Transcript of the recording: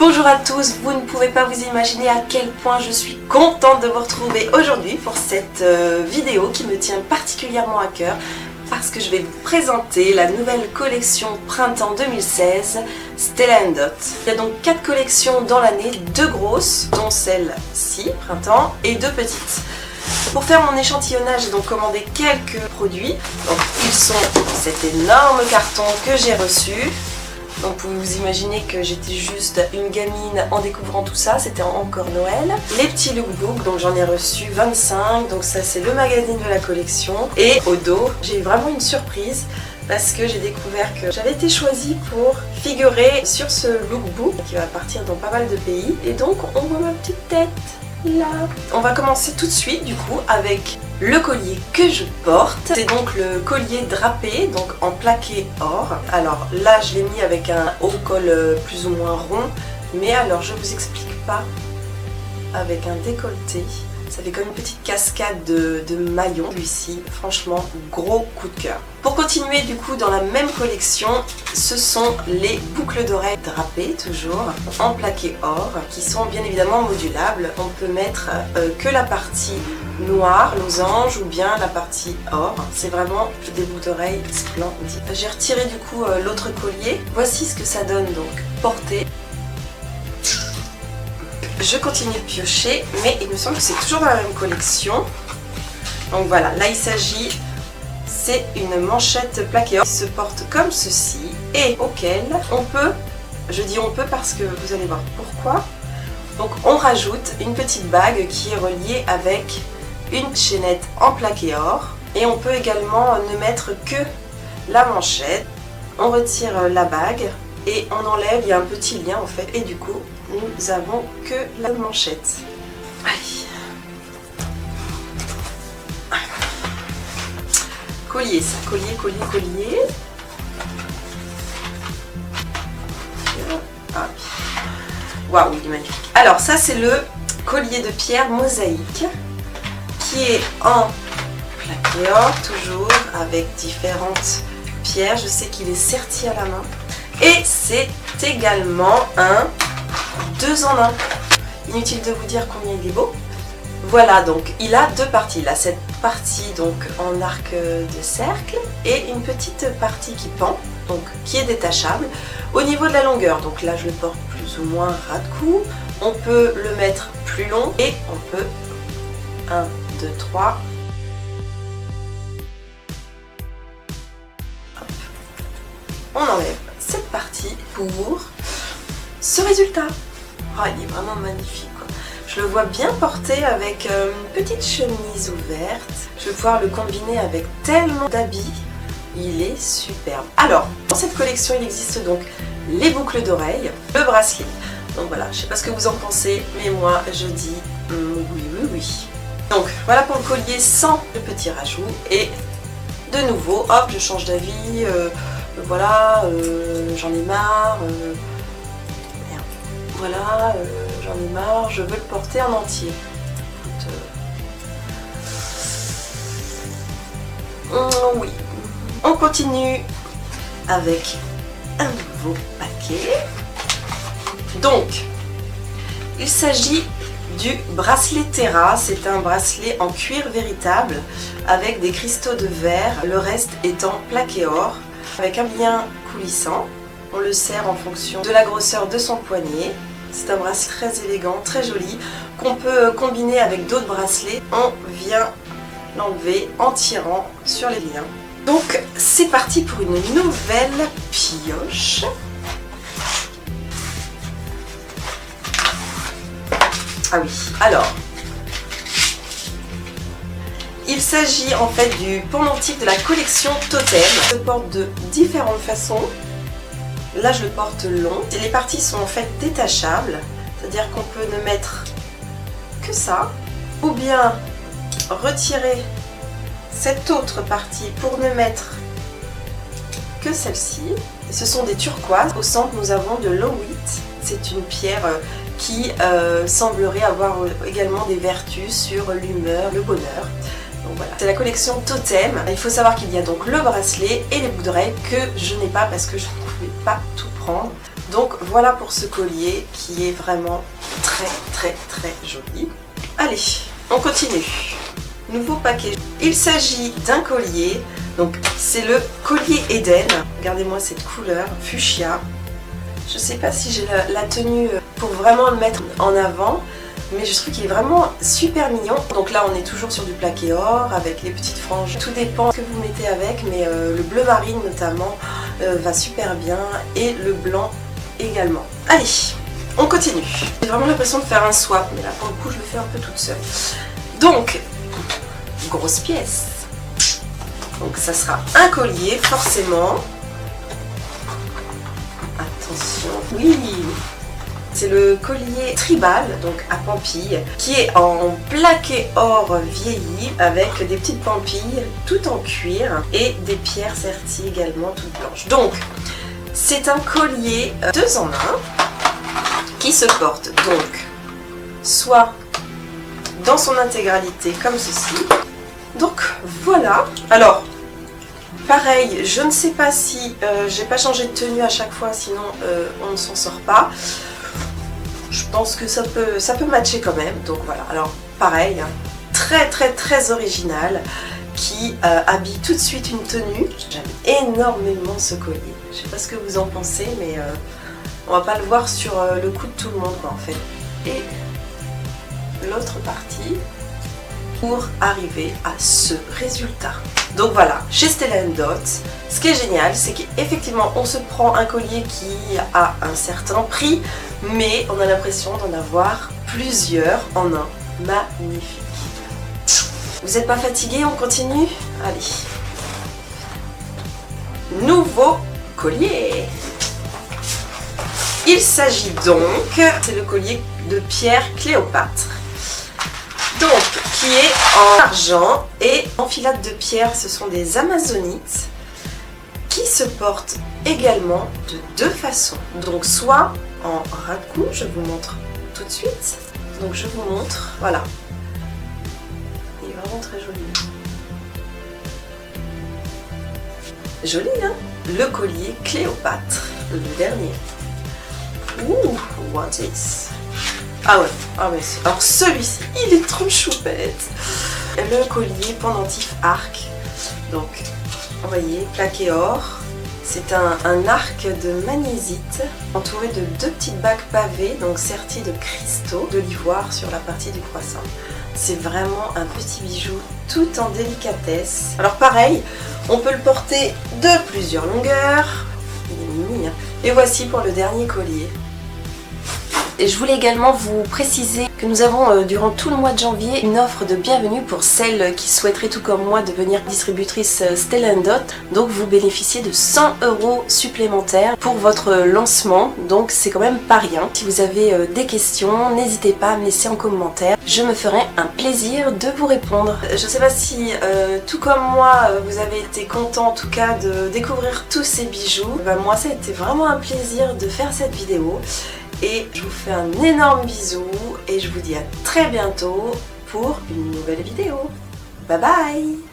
Bonjour à tous, vous ne pouvez pas vous imaginer à quel point je suis contente de vous retrouver aujourd'hui pour cette vidéo qui me tient particulièrement à cœur parce que je vais vous présenter la nouvelle collection Printemps 2016 Stella & Dot. Il y a donc 4 collections dans l'année, 2 grosses, dont celle-ci, Printemps, et 2 petites. Pour faire mon échantillonnage, j'ai donc commandé quelques produits. Donc, ils sont cet énorme carton que j'ai reçu. Donc vous pouvez vous imaginer que j'étais juste une gamine en découvrant tout ça, c'était encore Noël. Les petits lookbooks, donc j'en ai reçu 25, donc ça c'est le magazine de la collection. Et au dos, j'ai eu vraiment une surprise parce que j'ai découvert que j'avais été choisie pour figurer sur ce lookbook qui va partir dans pas mal de pays. Et donc on voit ma petite tête là. On va commencer tout de suite du coup avec le collier que je porte. C'est donc le collier drapé, donc en plaqué or. Alors là je l'ai mis avec un haut col plus ou moins rond, mais alors je vous explique pas, avec un décolleté. Ça fait comme une petite cascade de maillons, celui-ci, franchement gros coup de cœur. Pour continuer du coup dans la même collection, ce sont les boucles d'oreilles drapées, toujours en plaqué or, qui sont bien évidemment modulables. On peut mettre que la partie noire, losange, ou bien la partie or. C'est vraiment des boucles d'oreilles splendides. J'ai retiré du coup l'autre collier. Voici ce que ça donne donc porté. Je continue de piocher, mais il me semble que c'est toujours dans la même collection. Donc voilà, là il s'agit, c'est une manchette plaquée or qui se porte comme ceci et auquel on peut, je dis on peut parce que vous allez voir pourquoi. Donc on rajoute une petite bague qui est reliée avec une chaînette en plaqué or et on peut également ne mettre que la manchette. On retire la bague et on enlève, il y a un petit lien en fait, et du coup nous avons que la manchette. Allez. Collier, ça, collier, collier, collier. Ah. Waouh, il est magnifique. Alors ça c'est le collier de pierre mosaïque qui est en plaqué or, toujours avec différentes pierres. Je sais qu'il est serti à la main. Et c'est également un 2 en 1. Inutile de vous dire combien il est beau. Voilà, donc il a 2 parties. Il a cette partie donc en arc de cercle et une petite partie qui pend, donc qui est détachable. Au niveau de la longueur, donc là je le porte plus ou moins ras de cou. On peut le mettre plus long et on peut 1, 2, 3. Hop. On enlève cette partie pour ce résultat. Oh, il est vraiment magnifique quoi. Je le vois bien porté avec une petite chemise ouverte. Je vais pouvoir le combiner avec tellement d'habits. Il est superbe. Alors, dans cette collection, il existe donc les boucles d'oreilles, le bracelet. Donc voilà, je sais pas ce que vous en pensez, mais moi je dis oui, oui, oui. Donc voilà pour le collier sans le petit rajout. Et de nouveau, hop, je change d'avis. Voilà, j'en ai marre. Voilà, j'en ai marre, je veux le porter en entier. Oui. On continue avec un nouveau paquet. Donc, il s'agit du bracelet Terra. C'est un bracelet en cuir véritable avec des cristaux de verre, le reste étant plaqué or, avec un lien coulissant. On le serre en fonction de la grosseur de son poignet. C'est un bracelet très élégant, très joli, qu'on peut combiner avec d'autres bracelets. On vient l'enlever en tirant sur les liens. Donc c'est parti pour une nouvelle pioche. Ah oui, alors, il s'agit en fait du pendentif de la collection Totem. Je le porte de différentes façons. Là je le porte long. Les parties sont en fait détachables, c'est-à-dire qu'on peut ne mettre que ça, ou bien retirer cette autre partie pour ne mettre que celle-ci. Ce sont des turquoises. Au centre nous avons de l'owite. C'est une pierre qui semblerait avoir également des vertus sur l'humeur, le bonheur. Donc voilà, c'est la collection Totem. Il faut savoir qu'il y a donc le bracelet et les boucles d'oreilles que je n'ai pas parce que je ne pouvais pas tout prendre. Donc voilà pour ce collier qui est vraiment très joli. Allez, on continue. Nouveau paquet. Il s'agit d'un collier. Donc c'est le collier Eden. Regardez-moi cette couleur fuchsia. Je sais pas si j'ai la tenue pour vraiment le mettre en avant, mais je trouve qu'il est vraiment super mignon. Donc là on est toujours sur du plaqué or avec les petites franges. Tout dépend ce que vous mettez avec, mais le bleu marine notamment va super bien et le blanc également. Allez, on continue. J'ai vraiment l'impression de faire un swap, mais là pour le coup je le fais un peu toute seule. Donc, grosse pièce. Donc ça sera un collier forcément. Attention, oui, c'est le collier tribal, donc à pampilles, qui est en plaqué or vieilli avec des petites pampilles tout en cuir et des pierres serties également toutes blanches. Donc c'est un collier 2 en 1 qui se porte donc soit dans son intégralité comme ceci. Donc voilà. Alors pareil, je ne sais pas si j'ai pas changé de tenue à chaque fois, sinon on ne s'en sort pas. Je pense que ça peut matcher quand même. Donc voilà. Alors pareil, hein, très original, qui habille tout de suite une tenue. J'aime énormément ce collier. Je sais pas ce que vous en pensez, mais on va pas le voir sur le coup de tout le monde quoi, en fait. Et l'autre partie pour arriver à ce résultat. Donc voilà, chez Stella & Dot, ce qui est génial, c'est qu'effectivement on se prend un collier qui a un certain prix, mais on a l'impression d'en avoir plusieurs en un. Magnifique. Vous n'êtes pas fatigué? On continue? Allez. Nouveau collier. Il s'agit donc, c'est le collier de pierre Cléopâtre. Donc, qui est en argent et en filade de pierre, ce sont des amazonites qui se portent également de 2 façons. Donc, soit en raccoon, je vous montre tout de suite. Donc, je vous montre, voilà. Il est vraiment très joli. Joli, hein? Le collier Cléopâtre, le dernier. Ouh, what is? Ah ouais, ah ouais. Alors celui-ci, il est trop choupette. Le collier pendentif arc. Donc, vous voyez, plaqué or. C'est un arc de magnésites entouré de 2 petites bagues pavées, donc serties de cristaux, de l'ivoire sur la partie du croissant. C'est vraiment un petit bijou tout en délicatesse. Alors pareil, on peut le porter de plusieurs longueurs. Il est mini, hein. Et voici pour le dernier collier. Et je voulais également vous préciser que nous avons durant tout le mois de janvier une offre de bienvenue pour celles qui souhaiteraient tout comme moi devenir distributrice Stella & Dot. Donc vous bénéficiez de 100 € supplémentaires pour votre lancement, donc c'est quand même pas rien. Si vous avez des questions, n'hésitez pas à me laisser en commentaire, je me ferai un plaisir de vous répondre. Je sais pas si tout comme moi vous avez été content en tout cas de découvrir tous ces bijoux. Moi ça a été vraiment un plaisir de faire cette vidéo. Et je vous fais un énorme bisou et je vous dis à très bientôt pour une nouvelle vidéo. Bye bye!